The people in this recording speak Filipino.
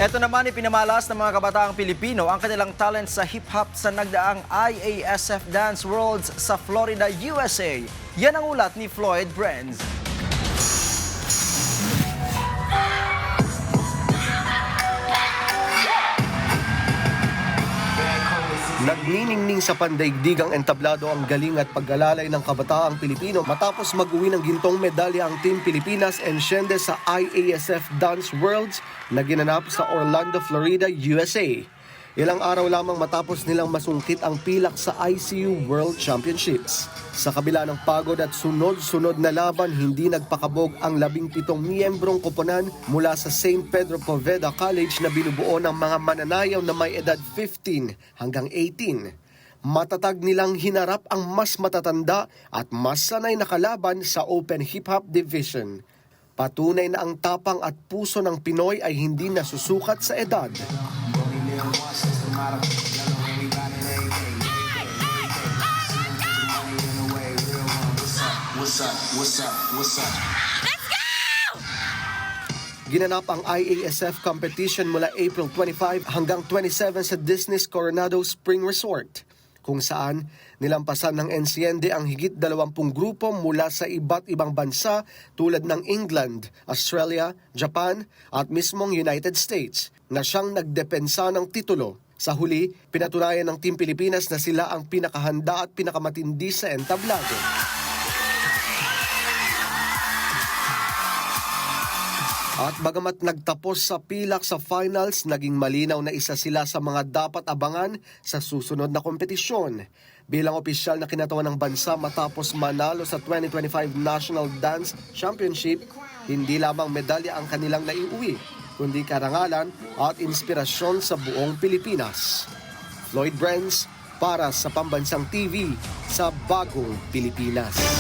Ito naman ipinamalas ng mga kabataang Pilipino ang kanilang talent sa hip-hop sa nagdaang IASF Dance Worlds sa Florida, USA. Yan ang ulat ni Floyd Brenz. Nagniningning sa pandaigdigang entablado ang galing at pag-alalay ng kabataang Pilipino matapos mag-uwi ng gintong medalya ang Team Pilipinas Enciende sa IASF Dance Worlds na ginanap sa Orlando, Florida, USA. Ilang araw lamang matapos nilang masungkit ang pilak sa ICU World Championships. Sa kabila ng pagod at sunod-sunod na laban, hindi nagpakabog ang 17 miyembrong koponan mula sa St. Pedro Poveda College na binubuo ng mga mananayaw na may edad 15 hanggang 18. Matatag nilang hinarap ang mas matatanda at mas sanay na kalaban sa Open Hip Hop Division. Patunay na ang tapang at puso ng Pinoy ay hindi nasusukat sa edad. What's up? Ginanap ang IASF competition mula April 25 hanggang 27 sa Disney's Coronado Spring Resort, kung saan nilampasan ng Enciende ang higit 20 grupo mula sa iba't ibang bansa tulad ng England, Australia, Japan at mismong United States na siyang nagdepensa ng titulo. Sa huli, pinatunayan ng Team Pilipinas na sila ang pinakahanda at pinakamatindi sa entablado. At bagamat nagtapos sa pilak sa finals, naging malinaw na isa sila sa mga dapat abangan sa susunod na kompetisyon. Bilang opisyal na kinatawan ng bansa matapos manalo sa 2025 National Dance Championship, hindi lamang medalya ang kanilang naiuwi, kundi karangalan at inspirasyon sa buong Pilipinas. Floyd Brenz para sa Pambansang TV sa Bagong Pilipinas.